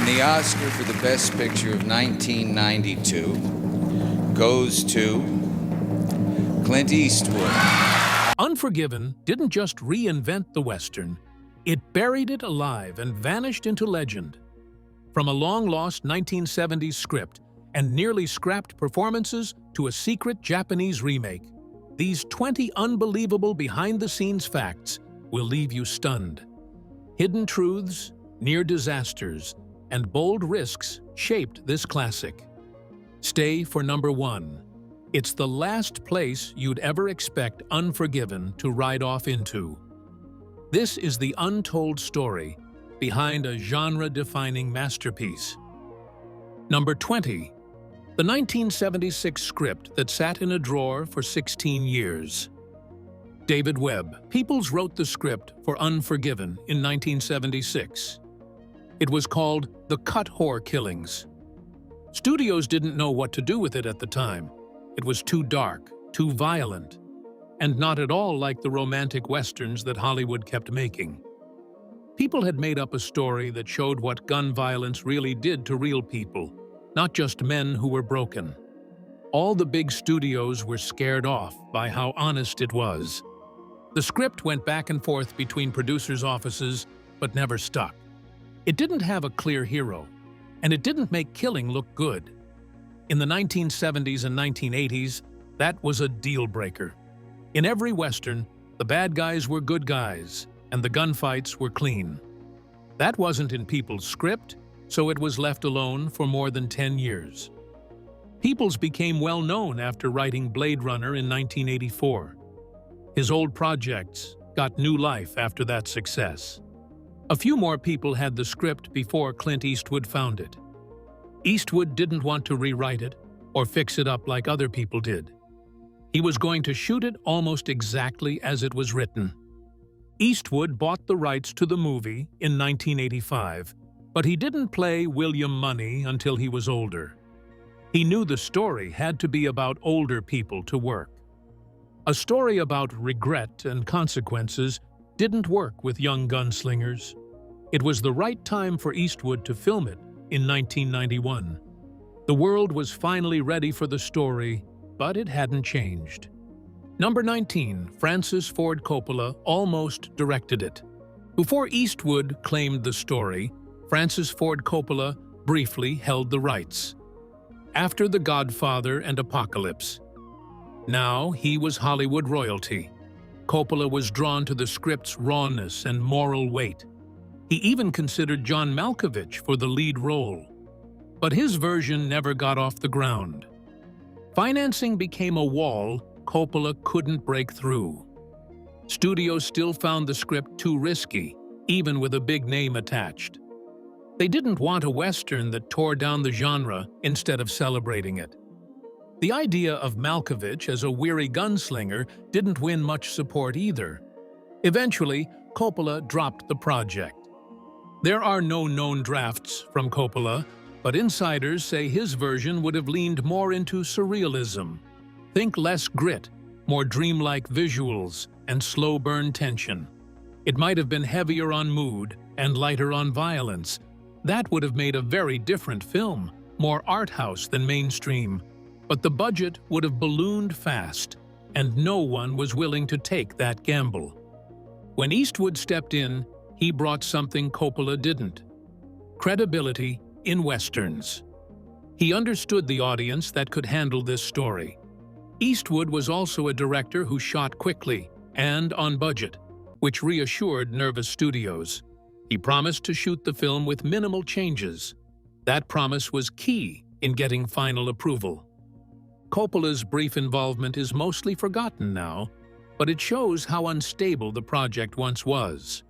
the Oscar for the Best Picture of 1992 goes to Clint Eastwood. Unforgiven didn't just reinvent the Western, it buried it alive and vanished into legend. From a long-lost 1970s script and nearly scrapped performances to a secret Japanese remake, these 20 unbelievable behind-the-scenes facts will leave you stunned. Hidden truths, near disasters, and bold risks shaped this classic. Stay for number 1. It's the last place you'd ever expect Unforgiven to ride off into. This is the untold story behind a genre-defining masterpiece. Number 20. The 1976 script that sat in a drawer for 16 years. David Webb. Peoples wrote the script for Unforgiven in 1976. It was called The Cut Whore Killings. Studios didn't know what to do with it at the time. It was too dark, too violent, and not at all like the romantic westerns that Hollywood kept making. People had made up a story that showed what gun violence really did to real people, not just men who were broken. All the big studios were scared off by how honest it was. The script went back and forth between producers' offices, but never stuck. It didn't have a clear hero, and it didn't make killing look good. In the 1970s and 1980s, that was a deal-breaker. In every Western, the bad guys were good guys, and the gunfights were clean. That wasn't in Peoples' script, so it was left alone for more than 10 years. Peoples became well known after writing Blade Runner in 1984. His old projects got new life after that success. A few more people had the script before Clint Eastwood found it. Eastwood didn't want to rewrite it or fix it up like other people did. He was going to shoot it almost exactly as it was written. Eastwood bought the rights to the movie in 1985, but he didn't play William Money until he was older. He knew the story had to be about older people to work. A story about regret and consequences didn't work with young gunslingers. It was the right time for Eastwood to film it in 1991. The world was finally ready for the story, but it hadn't changed. Number 19. Francis Ford Coppola almost directed it. Before Eastwood claimed the story, Francis Ford Coppola briefly held the rights. After The Godfather and Apocalypse, now he was Hollywood royalty. Coppola was drawn to the script's rawness and moral weight. He even considered John Malkovich for the lead role. But his version never got off the ground. Financing became a wall Coppola couldn't break through. Studios still found the script too risky, even with a big name attached. They didn't want a Western that tore down the genre instead of celebrating it. The idea of Malkovich as a weary gunslinger didn't win much support either. Eventually, Coppola dropped the project. There are no known drafts from Coppola, but insiders say his version would have leaned more into surrealism. Think less grit, more dreamlike visuals, and slow burn tension. It might have been heavier on mood and lighter on violence. That would have made a very different film, more art house than mainstream. But the budget would have ballooned fast, and no one was willing to take that gamble. When Eastwood stepped in, he brought something Coppola didn't: credibility in Westerns. He understood the audience that could handle this story. Eastwood was also a director who shot quickly and on budget, which reassured nervous studios. He promised to shoot the film with minimal changes. That promise was key in getting final approval. Coppola's brief involvement is mostly forgotten now, but it shows how unstable the project once was.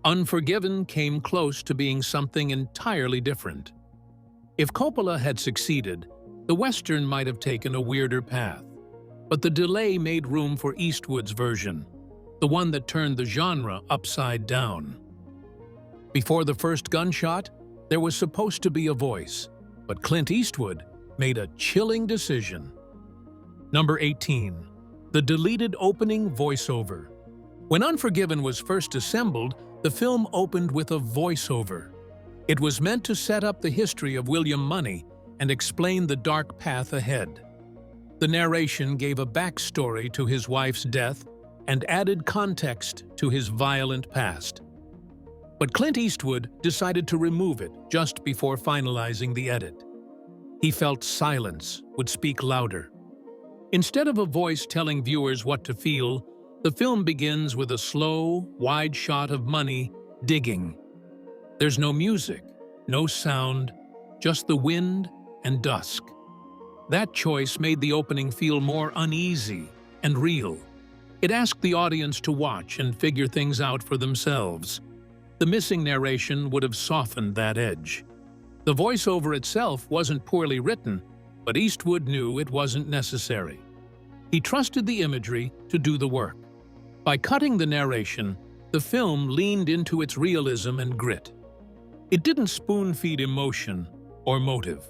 Unforgiven came close to being something entirely different. If Coppola had succeeded, the Western might have taken a weirder path. But the delay made room for Eastwood's version, the one that turned the genre upside down. Before the first gunshot, there was supposed to be a voice, but Clint Eastwood made a chilling decision. Number 18. The deleted opening voiceover. When Unforgiven was first assembled, the film opened with a voiceover. It was meant to set up the history of William Money and explain the dark path ahead. The narration gave a backstory to his wife's death and added context to his violent past. But Clint Eastwood decided to remove it just before finalizing the edit. He felt silence would speak louder. Instead of a voice telling viewers what to feel, the film begins with a slow, wide shot of Money digging. There's no music, no sound, just the wind and dusk. That choice made the opening feel more uneasy and real. It asked the audience to watch and figure things out for themselves. The missing narration would have softened that edge. The voiceover itself wasn't poorly written, but Eastwood knew it wasn't necessary. He trusted the imagery to do the work. By cutting the narration, the film leaned into its realism and grit. It didn't spoon-feed emotion or motive.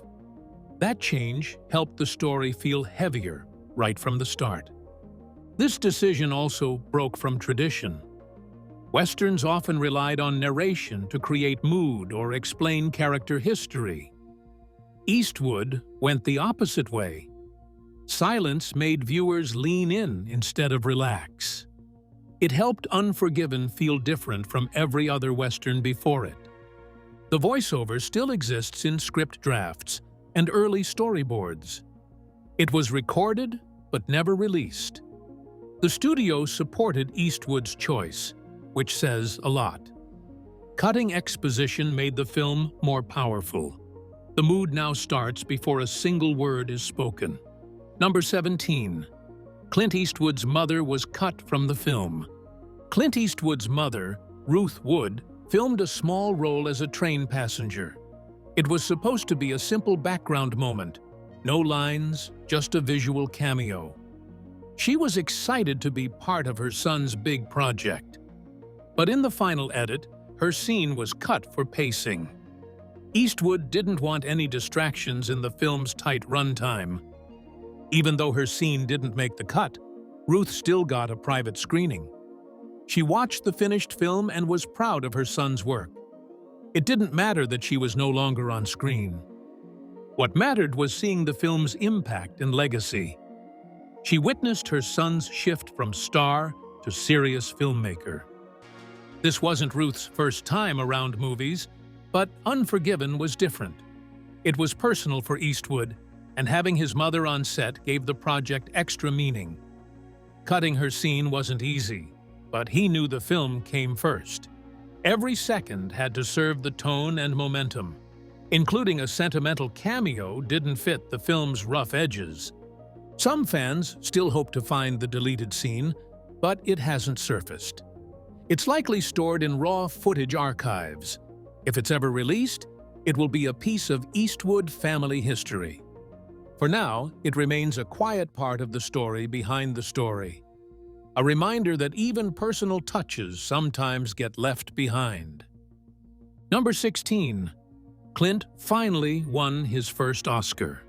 That change helped the story feel heavier right from the start. This decision also broke from tradition. Westerns often relied on narration to create mood or explain character history. Eastwood went the opposite way. Silence made viewers lean in instead of relax. It helped Unforgiven feel different from every other Western before it. The voiceover still exists in script drafts and early storyboards. It was recorded but never released. The studio supported Eastwood's choice, which says a lot. Cutting exposition made the film more powerful. The mood now starts before a single word is spoken. Number 17. Clint Eastwood's mother was cut from the film. Clint Eastwood's mother, Ruth Wood, filmed a small role as a train passenger. It was supposed to be a simple background moment. No lines, just a visual cameo. She was excited to be part of her son's big project. But in the final edit, her scene was cut for pacing. Eastwood didn't want any distractions in the film's tight runtime. Even though her scene didn't make the cut, Ruth still got a private screening. She watched the finished film and was proud of her son's work. It didn't matter that she was no longer on screen. What mattered was seeing the film's impact and legacy. She witnessed her son's shift from star to serious filmmaker. This wasn't Ruth's first time around movies, but Unforgiven was different. It was personal for Eastwood, and having his mother on set gave the project extra meaning. Cutting her scene wasn't easy, but he knew the film came first. Every second had to serve the tone and momentum. Including a sentimental cameo didn't fit the film's rough edges. Some fans still hope to find the deleted scene, but it hasn't surfaced. It's likely stored in raw footage archives. If it's ever released, it will be a piece of Eastwood family history. For now, it remains a quiet part of the story behind the story. A reminder that even personal touches sometimes get left behind. Number 16. Clint finally won his first Oscar.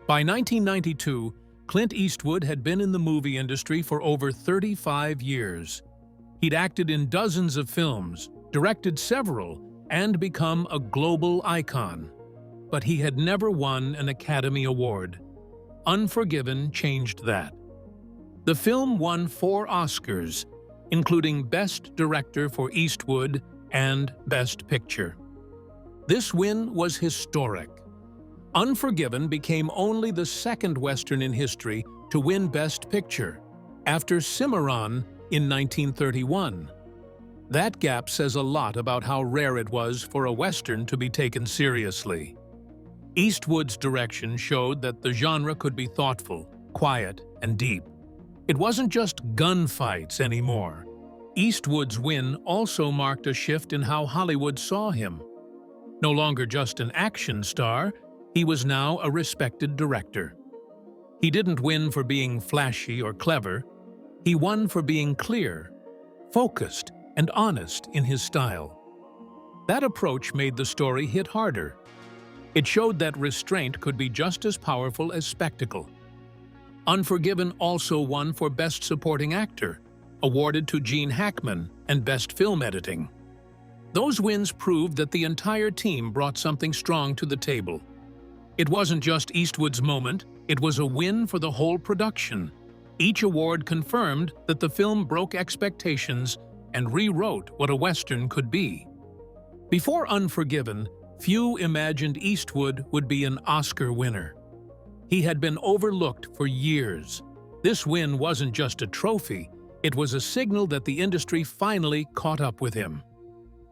By 1992, Clint Eastwood had been in the movie industry for over 35 years. He'd acted in dozens of films, directed several, and become a global icon. But he had never won an Academy Award. Unforgiven changed that. The film won 4 Oscars, including Best Director for Eastwood and Best Picture. This win was historic. Unforgiven became only the second Western in history to win Best Picture, after Cimarron in 1931. That gap says a lot about how rare it was for a Western to be taken seriously. Eastwood's direction showed that the genre could be thoughtful, quiet, and deep. It wasn't just gunfights anymore. Eastwood's win also marked a shift in how Hollywood saw him. No longer just an action star, he was now a respected director. He didn't win for being flashy or clever. He won for being clear, focused, and honest in his style. That approach made the story hit harder. It showed that restraint could be just as powerful as spectacle. Unforgiven also won for Best Supporting Actor, awarded to Gene Hackman, and Best Film Editing. Those wins proved that the entire team brought something strong to the table. It wasn't just Eastwood's moment, it was a win for the whole production. Each award confirmed that the film broke expectations and rewrote what a Western could be. Before Unforgiven, few imagined Eastwood would be an Oscar winner. He had been overlooked for years. This win wasn't just a trophy, it was a signal that the industry finally caught up with him.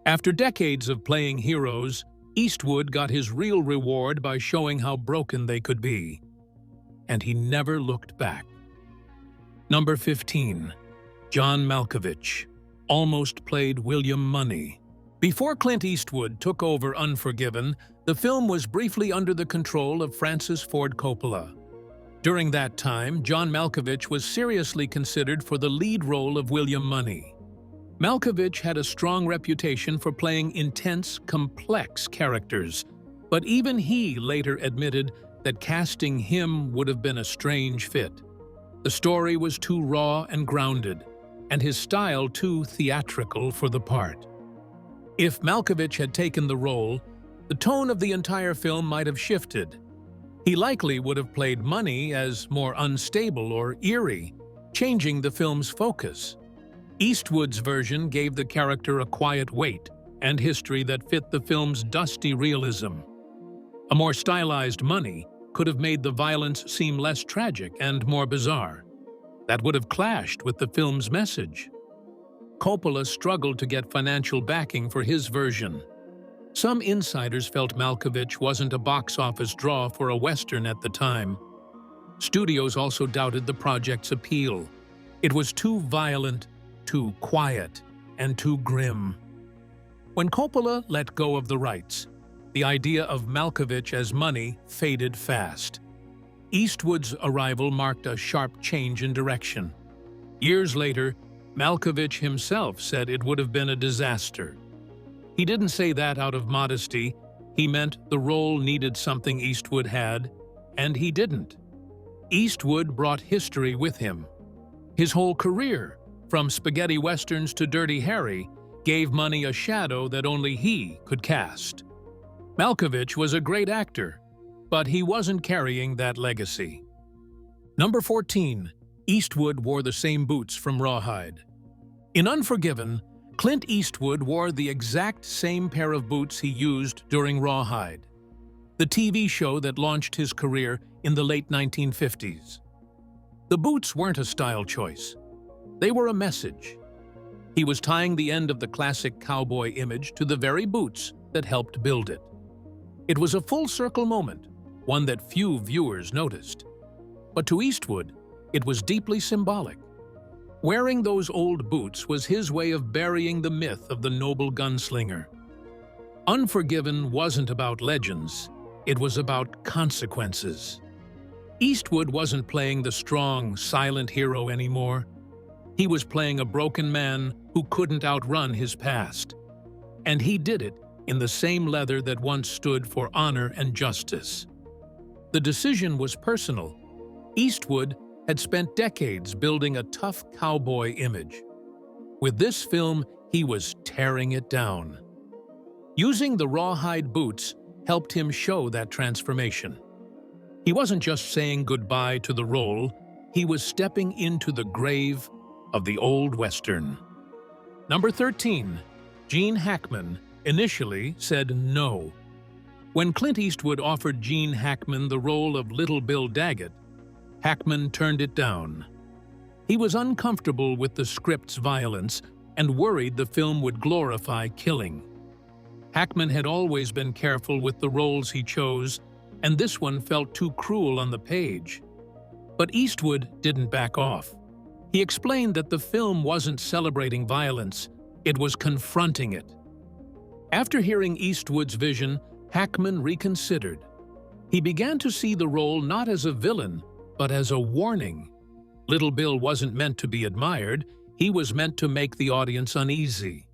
After decades of playing heroes, Eastwood got his real reward by showing how broken they could be. And he never looked back. Number 15. John Malkovich almost played William Money. Before Clint Eastwood took over Unforgiven, the film was briefly under the control of Francis Ford Coppola. During that time, John Malkovich was seriously considered for the lead role of William Money. Malkovich had a strong reputation for playing intense, complex characters, but even he later admitted that casting him would have been a strange fit. The story was too raw and grounded, and his style too theatrical for the part. If Malkovich had taken the role, the tone of the entire film might have shifted. He likely would have played Money as more unstable or eerie, changing the film's focus. Eastwood's version gave the character a quiet weight and history that fit the film's dusty realism. A more stylized Money could have made the violence seem less tragic and more bizarre. That would have clashed with the film's message. Coppola struggled to get financial backing for his version. Some insiders felt Malkovich wasn't a box office draw for a Western at the time. Studios also doubted the project's appeal. It was too violent, too quiet, and too grim. When Coppola let go of the rights, the idea of Malkovich as Money faded fast. Eastwood's arrival marked a sharp change in direction. Years later, Malkovich himself said it would have been a disaster. He didn't say that out of modesty. He meant the role needed something Eastwood had, and he didn't. Eastwood brought history with him. His whole career, from spaghetti westerns to Dirty Harry, gave Money a shadow that only he could cast. Malkovich was a great actor, but he wasn't carrying that legacy. Number 14. Eastwood wore the same boots from Rawhide. In Unforgiven, Clint Eastwood wore the exact same pair of boots he used during Rawhide, the TV show that launched his career in the late 1950s. The boots weren't a style choice. They were a message. He was tying the end of the classic cowboy image to the very boots that helped build it. It was a full-circle moment, one that few viewers noticed. But to Eastwood, it was deeply symbolic. Wearing those old boots was his way of burying the myth of the noble gunslinger. Unforgiven wasn't about legends, it was about consequences. Eastwood wasn't playing the strong, silent hero anymore. He was playing a broken man who couldn't outrun his past. And he did it in the same leather that once stood for honor and justice. The decision was personal. Eastwood had spent decades building a tough cowboy image. With this film, he was tearing it down. Using the Rawhide boots helped him show that transformation. He wasn't just saying goodbye to the role, he was stepping into the grave of the old Western. Number 13. Gene Hackman initially said no. When Clint Eastwood offered Gene Hackman the role of Little Bill Daggett, Hackman turned it down. He was uncomfortable with the script's violence and worried the film would glorify killing. Hackman had always been careful with the roles he chose, and this one felt too cruel on the page. But Eastwood didn't back off. He explained that the film wasn't celebrating violence, it was confronting it. After hearing Eastwood's vision, Hackman reconsidered. He began to see the role not as a villain, but as a warning. Little Bill wasn't meant to be admired, he was meant to make the audience uneasy.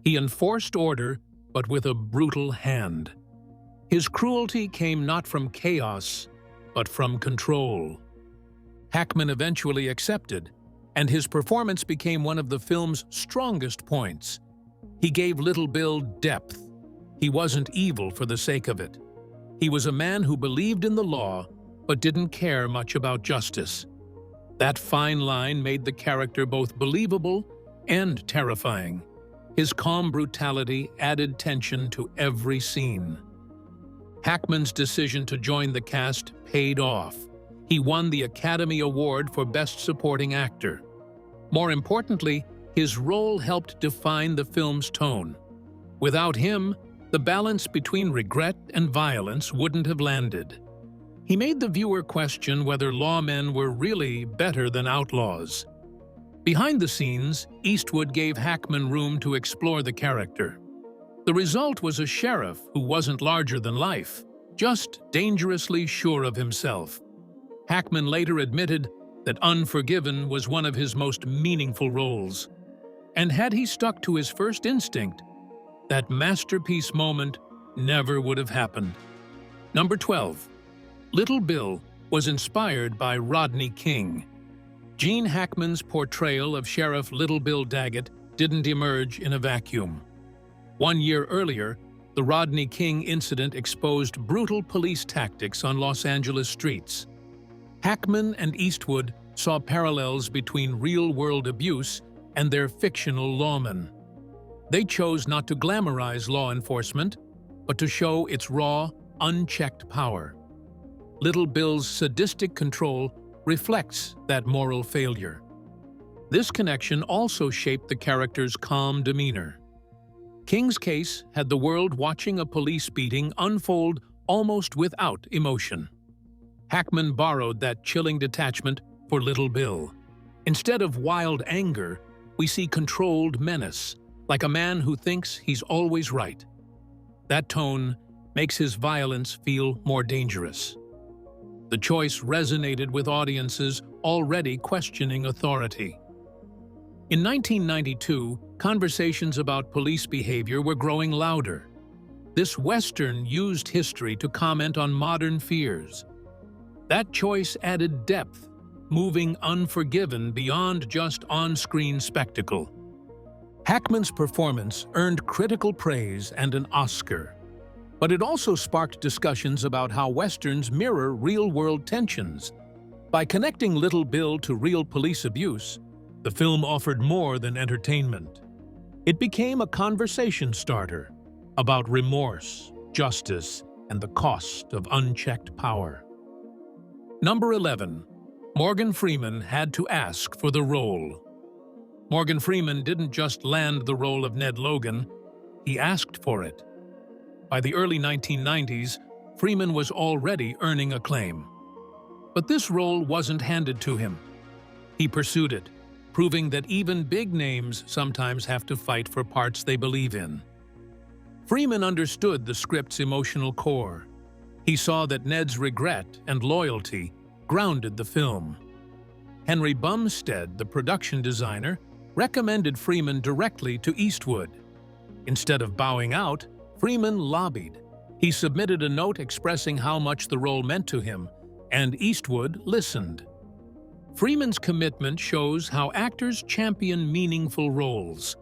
He enforced order, but with a brutal hand. His cruelty came not from chaos, but from control. Hackman eventually accepted, and his performance became one of the film's strongest points. He gave Little Bill depth. He wasn't evil for the sake of it. He was a man who believed in the law but didn't care much about justice. That fine line made the character both believable and terrifying. His calm brutality added tension to every scene. Hackman's decision to join the cast paid off. He won the Academy Award for Best Supporting Actor. More importantly, his role helped define the film's tone. Without him, the balance between regret and violence wouldn't have landed. He made the viewer question whether lawmen were really better than outlaws. Behind the scenes, Eastwood gave Hackman room to explore the character. The result was a sheriff who wasn't larger than life, just dangerously sure of himself. Hackman later admitted that Unforgiven was one of his most meaningful roles. And had he stuck to his first instinct, that masterpiece moment never would have happened. Number 12. Little Bill was inspired by Rodney King. Gene Hackman's portrayal of Sheriff Little Bill Daggett didn't emerge in a vacuum. 1 year earlier, the Rodney King incident exposed brutal police tactics on Los Angeles streets. Hackman and Eastwood saw parallels between real-world abuse and their fictional lawmen. They chose not to glamorize law enforcement, but to show its raw, unchecked power. Little Bill's sadistic control reflects that moral failure. This connection also shaped the character's calm demeanor. King's case had the world watching a police beating unfold almost without emotion. Hackman borrowed that chilling detachment for Little Bill. Instead of wild anger, we see controlled menace, like a man who thinks he's always right. That tone makes his violence feel more dangerous. The choice resonated with audiences already questioning authority. In 1992, conversations about police behavior were growing louder. This Western used history to comment on modern fears. That choice added depth, moving Unforgiven beyond just on-screen spectacle. Hackman's performance earned critical praise and an Oscar. But it also sparked discussions about how Westerns mirror real-world tensions. By connecting Little Bill to real police abuse, the film offered more than entertainment. It became a conversation starter about remorse, justice, and the cost of unchecked power. Number 11. Morgan Freeman had to ask for the role. Morgan Freeman didn't just land the role of Ned Logan, he asked for it. By the early 1990s, Freeman was already earning acclaim. But this role wasn't handed to him. He pursued it, proving that even big names sometimes have to fight for parts they believe in. Freeman understood the script's emotional core. He saw that Ned's regret and loyalty grounded the film. Henry Bumstead, the production designer, recommended Freeman directly to Eastwood. Instead of bowing out, Freeman lobbied. He submitted a note expressing how much the role meant to him, and Eastwood listened. Freeman's commitment shows how actors champion meaningful roles.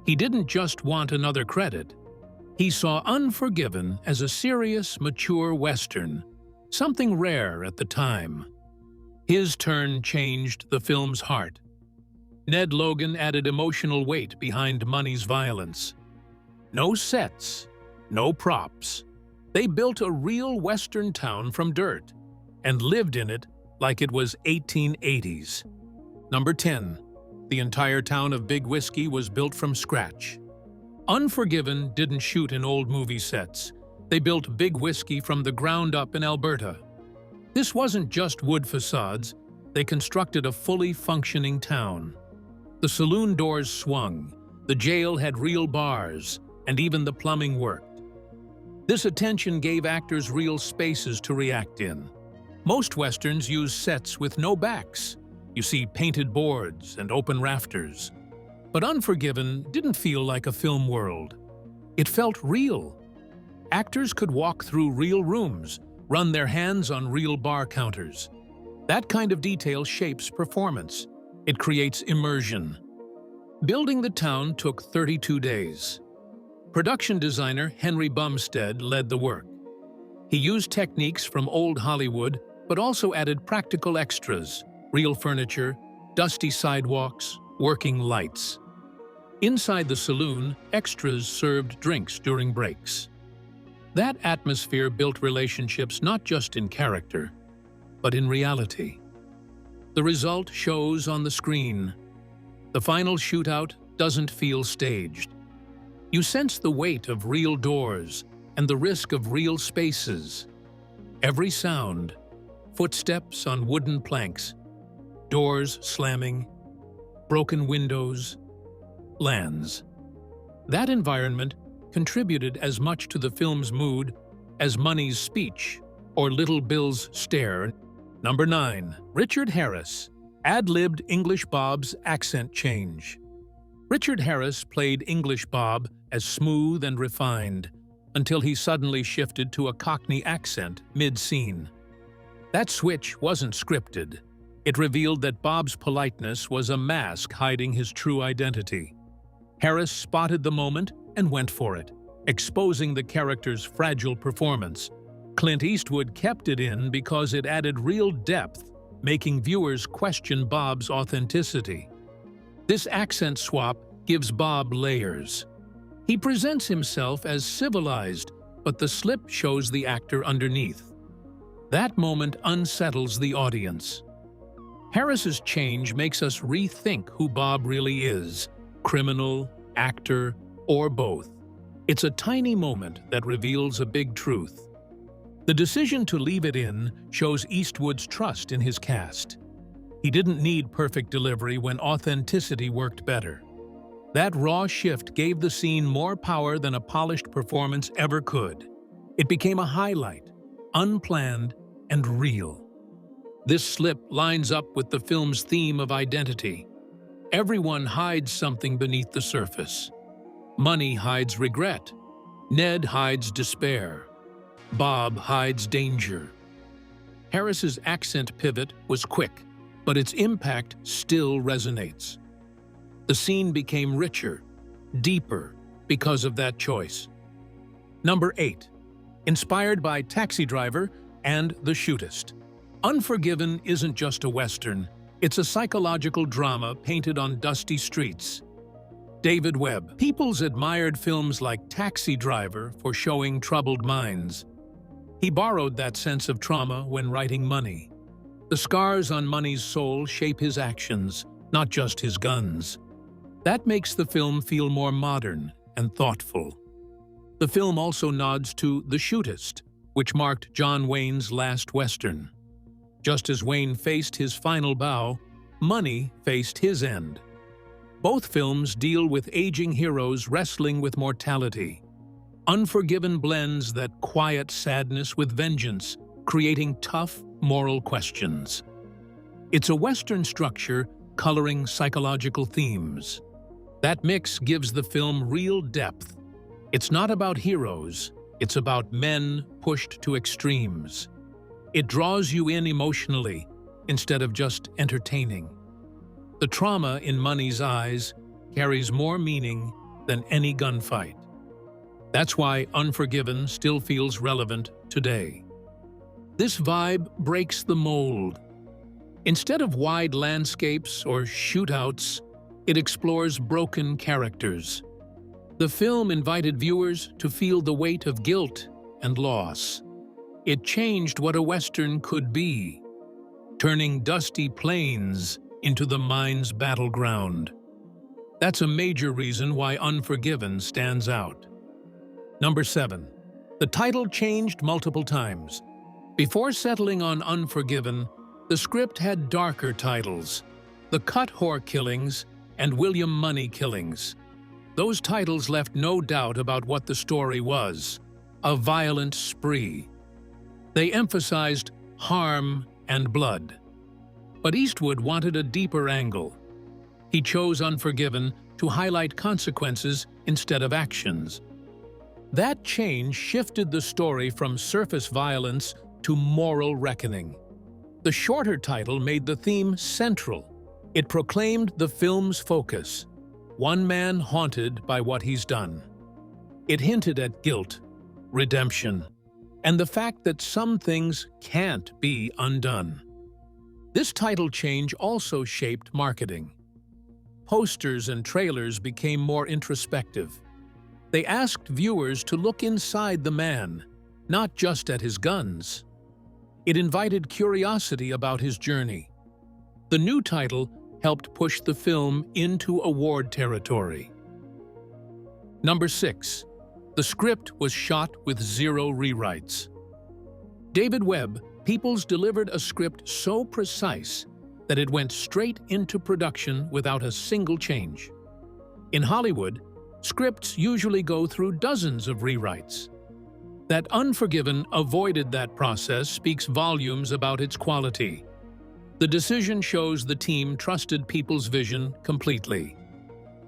He didn't just want another credit. He saw Unforgiven as a serious, mature Western, something rare at the time. His turn changed the film's heart. Ned Logan added emotional weight behind Money's violence. No sets, no props. They built a real Western town from dirt and lived in it like it was 1880s. Number 10. The entire town of Big Whiskey was built from scratch. Unforgiven didn't shoot in old movie sets. They built Big Whiskey from the ground up in Alberta. This wasn't just wood facades. They constructed a fully functioning town. The saloon doors swung, the jail had real bars, and even the plumbing worked. This attention gave actors real spaces to react in. Most Westerns use sets with no backs. You see painted boards and open rafters. But Unforgiven didn't feel like a film world. It felt real. Actors could walk through real rooms, run their hands on real bar counters. That kind of detail shapes performance. It creates immersion. Building the town took 32 days. Production designer Henry Bumstead led the work. He used techniques from old Hollywood, but also added practical extras, real furniture, dusty sidewalks, working lights. Inside the saloon, extras served drinks during breaks. That atmosphere built relationships not just in character, but in reality. The result shows on the screen. The final shootout doesn't feel staged. You sense the weight of real doors and the risk of real spaces. Every sound, footsteps on wooden planks, doors slamming, broken windows, lands. That environment contributed as much to the film's mood as Money's speech or Little Bill's stare. Number 9. Richard Harris, ad-libbed English Bob's accent change. Richard Harris played English Bob as smooth and refined until he suddenly shifted to a Cockney accent mid-scene. That switch wasn't scripted. It revealed that Bob's politeness was a mask hiding his true identity. Harris spotted the moment and went for it, exposing the character's fragile performance. Clint Eastwood kept it in because it added real depth, making viewers question Bob's authenticity. This accent swap gives Bob layers. He presents himself as civilized, but the slip shows the actor underneath. That moment unsettles the audience. Harris's change makes us rethink who Bob really is, criminal, actor, or both. It's a tiny moment that reveals a big truth. The decision to leave it in shows Eastwood's trust in his cast. He didn't need perfect delivery when authenticity worked better. That raw shift gave the scene more power than a polished performance ever could. It became a highlight, unplanned and real. This slip lines up with the film's theme of identity. Everyone hides something beneath the surface. Money hides regret. Ned hides despair. Bob hides danger. Harris's accent pivot was quick, but its impact still resonates. The scene became richer, deeper, because of that choice. Number 8. Inspired by Taxi Driver and The Shootest. Unforgiven isn't just a Western, it's a psychological drama painted on dusty streets. David Webb. Peoples admired films like Taxi Driver for showing troubled minds. He borrowed that sense of trauma when writing Money. The scars on Money's soul shape his actions, not just his guns. That makes the film feel more modern and thoughtful. The film also nods to The Shootest, which marked John Wayne's last Western. Just as Wayne faced his final bow, Money faced his end. Both films deal with aging heroes wrestling with mortality. Unforgiven blends that quiet sadness with vengeance, creating tough moral questions. It's a Western structure coloring psychological themes. That mix gives the film real depth. It's not about heroes, it's about men pushed to extremes. It draws you in emotionally, instead of just entertaining. The trauma in Money's eyes carries more meaning than any gunfight. That's why Unforgiven still feels relevant today. This vibe breaks the mold. Instead of wide landscapes or shootouts, it explores broken characters. The film invited viewers to feel the weight of guilt and loss. It changed what a Western could be, turning dusty plains into the mind's battleground. That's a major reason why Unforgiven stands out. Number 7. The title changed multiple times. Before settling on Unforgiven, the script had darker titles: The Cut Whore Killings and William Money Killings. Those titles left no doubt about what the story was: a violent spree. They emphasized harm and blood. But Eastwood wanted a deeper angle. He chose Unforgiven to highlight consequences instead of actions. That change shifted the story from surface violence to moral reckoning. The shorter title made the theme central. It proclaimed the film's focus. one man haunted by what he's done. It hinted at guilt, redemption, and the fact that some things can't be undone. This title change also shaped marketing. Posters and trailers became more introspective. They asked viewers to look inside the man, not just at his guns. It invited curiosity about his journey. The new title helped push the film into award territory. Number 6. The script was shot with 0 rewrites. David Webb, Peoples delivered a script so precise that it went straight into production without a single change. In Hollywood, scripts usually go through dozens of rewrites. That Unforgiven avoided that process speaks volumes about its quality. The decision shows the team trusted Peoples' vision completely.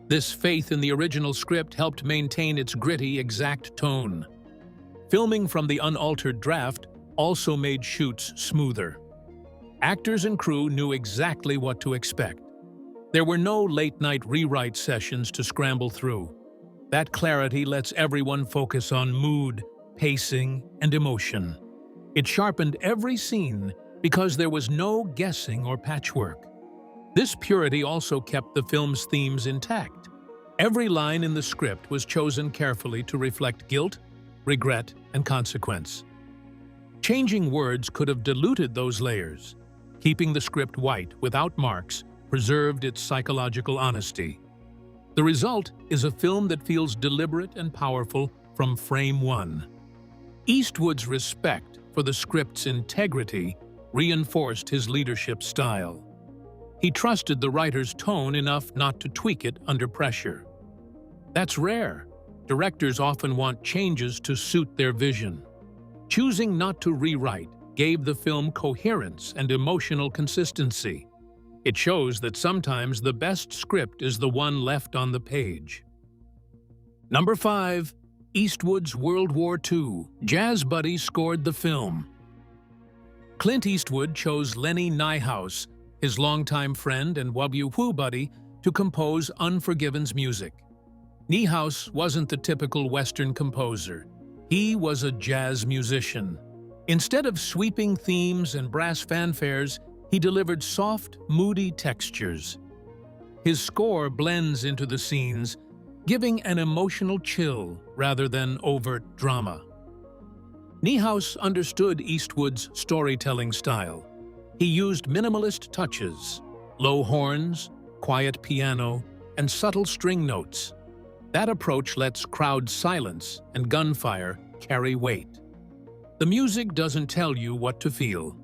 This faith in the original script helped maintain its gritty, exact tone. Filming from the unaltered draft also made shoots smoother. Actors and crew knew exactly what to expect. There were no late-night rewrite sessions to scramble through. That clarity lets everyone focus on mood, pacing, and emotion. It sharpened every scene because there was no guessing or patchwork. This purity also kept the film's themes intact. Every line in the script was chosen carefully to reflect guilt, regret, and consequence. Changing words could have diluted those layers. Keeping the script white without marks preserved its psychological honesty. The result is a film that feels deliberate and powerful from frame one. Eastwood's respect for the script's integrity reinforced his leadership style. He trusted the writer's tone enough not to tweak it under pressure. That's rare. Directors often want changes to suit their vision. Choosing not to rewrite gave the film coherence and emotional consistency. It shows that sometimes the best script is the one left on the page. Number 5. Eastwood's World War II. Jazz Buddy scored the film. Clint Eastwood chose Lenny Niehaus, his longtime friend and WW buddy, to compose Unforgiven's music. Niehaus wasn't the typical Western composer. He was a jazz musician. Instead of sweeping themes and brass fanfares, he delivered soft, moody textures. His score blends into the scenes, giving an emotional chill rather than overt drama. Niehaus understood Eastwood's storytelling style. He used minimalist touches, low horns, quiet piano, and subtle string notes. That approach lets crowd silence and gunfire carry weight. The music doesn't tell you what to feel.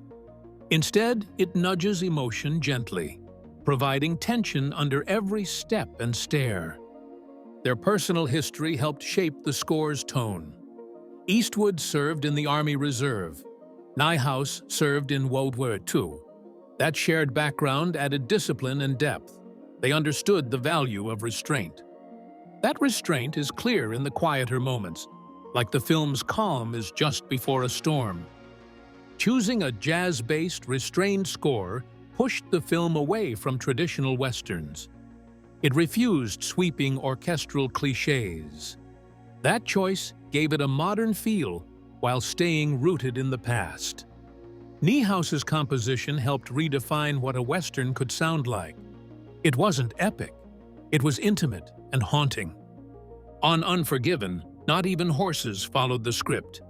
Instead, it nudges emotion gently, providing tension under every step and stare. Their personal history helped shape the score's tone. Eastwood served in the Army Reserve. Niehaus served in World War II. That shared background added discipline and depth. They understood the value of restraint. That restraint is clear in the quieter moments, like the film's calm is just before a storm. Choosing a jazz-based, restrained score pushed the film away from traditional westerns. It refused sweeping orchestral cliches. That choice gave it a modern feel while staying rooted in the past. Niehaus's composition helped redefine what a western could sound like. It wasn't epic. It was intimate and haunting. On Unforgiven, not even horses followed the script.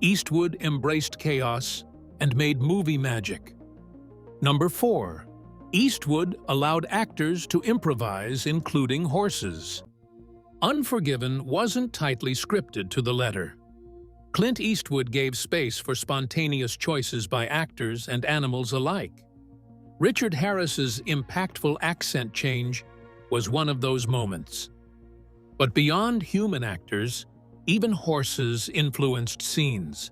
Eastwood embraced chaos and made movie magic. Number 4. Eastwood allowed actors to improvise, including horses. Unforgiven wasn't tightly scripted to the letter. Clint Eastwood gave space for spontaneous choices by actors and animals alike. Richard Harris's impactful accent change was one of those moments. But beyond human actors, even horses influenced scenes.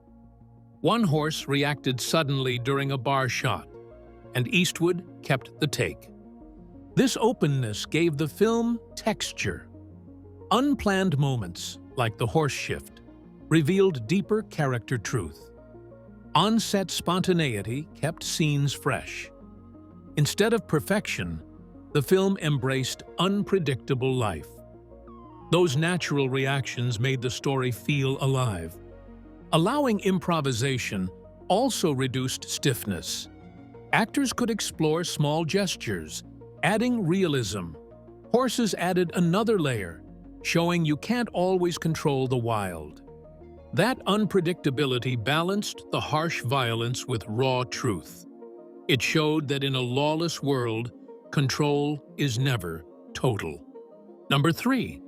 One horse reacted suddenly during a bar shot, and Eastwood kept the take. This openness gave the film texture. Unplanned moments, like the horse shift, revealed deeper character truth. On-set spontaneity kept scenes fresh. Instead of perfection, the film embraced unpredictable life. Those natural reactions made the story feel alive. Allowing improvisation also reduced stiffness. Actors could explore small gestures, adding realism. Horses added another layer, showing you can't always control the wild. That unpredictability balanced the harsh violence with raw truth. It showed that in a lawless world, control is never total. Number 3.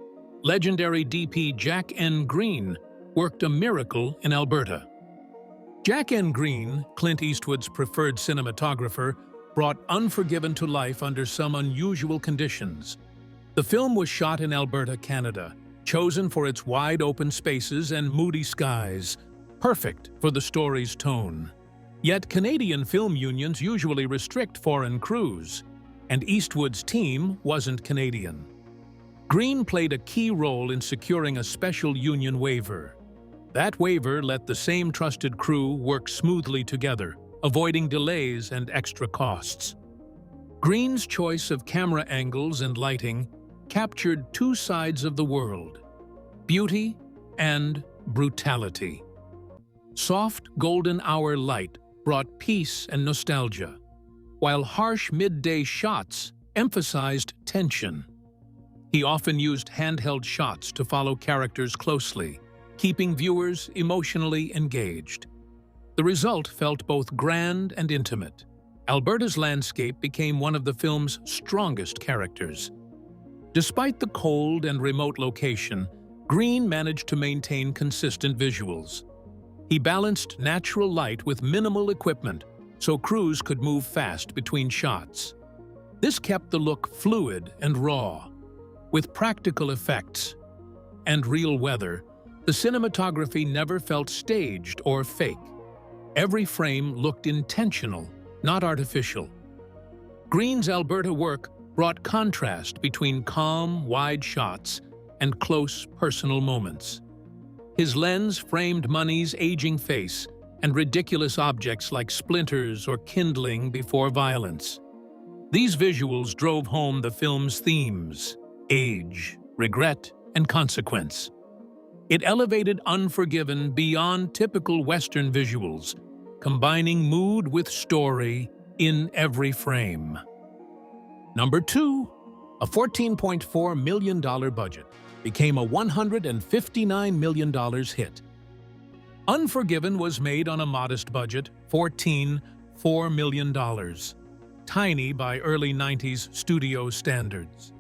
Legendary DP Jack N. Green worked a miracle in Alberta. Jack N. Green, Clint Eastwood's preferred cinematographer, brought Unforgiven to life under some unusual conditions. The film was shot in Alberta, Canada, chosen for its wide-open spaces and moody skies, perfect for the story's tone. Yet Canadian film unions usually restrict foreign crews, and Eastwood's team wasn't Canadian. Green played a key role in securing a special union waiver. That waiver let the same trusted crew work smoothly together, avoiding delays and extra costs. Green's choice of camera angles and lighting captured two sides of the world: beauty and brutality. Soft golden hour light brought peace and nostalgia, while harsh midday shots emphasized tension. He often used handheld shots to follow characters closely, keeping viewers emotionally engaged. The result felt both grand and intimate. Alberta's landscape became one of the film's strongest characters. Despite the cold and remote location, Green managed to maintain consistent visuals. He balanced natural light with minimal equipment, so crews could move fast between shots. This kept the look fluid and raw. With practical effects and real weather, the cinematography never felt staged or fake. Every frame looked intentional, not artificial. Green's Alberta work brought contrast between calm, wide shots and close, personal moments. His lens framed Money's aging face and ridiculous objects like splinters or kindling before violence. These visuals drove home the film's themes: age, regret, and consequence. It elevated Unforgiven beyond typical Western visuals, combining mood with story in every frame. Number 2. A $14.4 million budget became a $159 million hit. Unforgiven was made on a modest budget, $14.4 million, tiny by early 90s studio standards.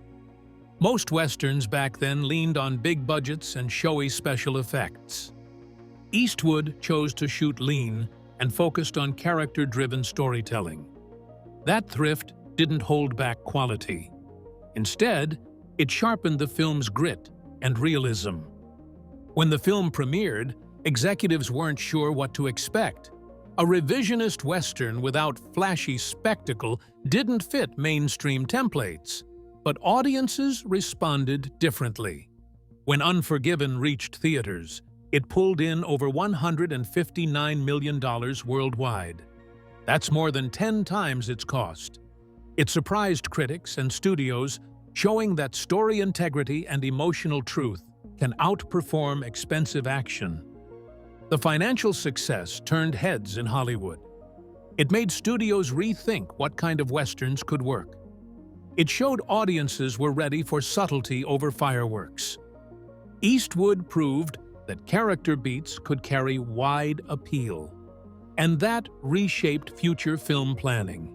Most Westerns back then leaned on big budgets and showy special effects. Eastwood chose to shoot lean and focused on character-driven storytelling. That thrift didn't hold back quality. Instead, it sharpened the film's grit and realism. When the film premiered, executives weren't sure what to expect. A revisionist Western without flashy spectacle didn't fit mainstream templates. But audiences responded differently. When Unforgiven reached theaters, it pulled in over $159 million worldwide. That's more than 10 times its cost. It surprised critics and studios, showing that story integrity and emotional truth can outperform expensive action. The financial success turned heads in Hollywood. It made studios rethink what kind of Westerns could work. It showed audiences were ready for subtlety over fireworks. Eastwood proved that character beats could carry wide appeal, and that reshaped future film planning.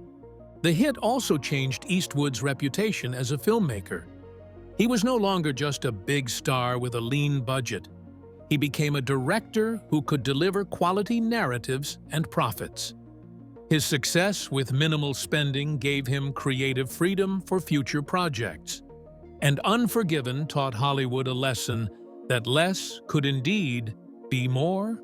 The hit also changed Eastwood's reputation as a filmmaker. He was no longer just a big star with a lean budget. He became a director who could deliver quality narratives and profits. His success with minimal spending gave him creative freedom for future projects. And Unforgiven taught Hollywood a lesson that less could indeed be more.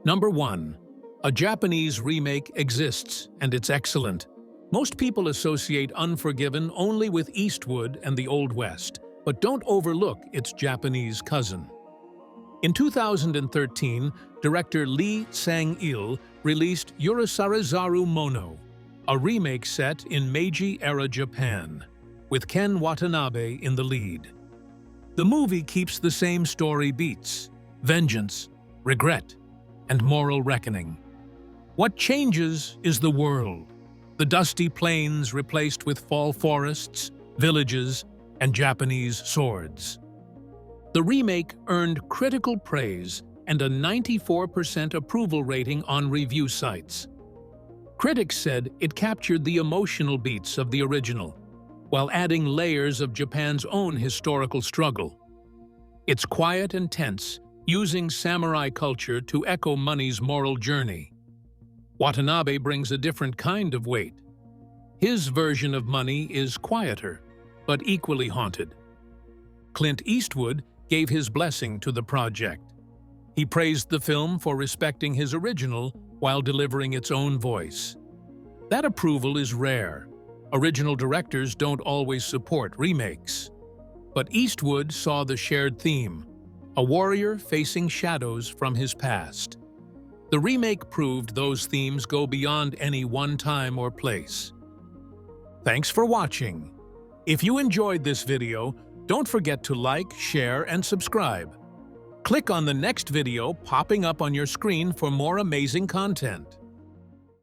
Number 1. A Japanese remake exists, and it's excellent. Most people associate Unforgiven only with Eastwood and the Old West, but don't overlook its Japanese cousin. In 2013, director Lee Sang-il released Urusarazaru Mono, a remake set in Meiji-era Japan, with Ken Watanabe in the lead. The movie keeps the same story beats: vengeance, regret, and moral reckoning. What changes is the world. The dusty plains replaced with fall forests, villages, and Japanese swords. The remake earned critical praise and a 94% approval rating on review sites. Critics said it captured the emotional beats of the original, while adding layers of Japan's own historical struggle. It's quiet and tense, using samurai culture to echo money's moral journey. Watanabe brings a different kind of weight. His version of Money is quieter, but equally haunted. Clint Eastwood gave his blessing to the project. He praised the film for respecting his original while delivering its own voice. That approval is rare. Original directors don't always support remakes. But Eastwood saw the shared theme: a warrior facing shadows from his past. The remake proved those themes go beyond any one time or place. Thanks for watching. If you enjoyed this video, don't forget to like, share, and subscribe. Click on the next video popping up on your screen for more amazing content.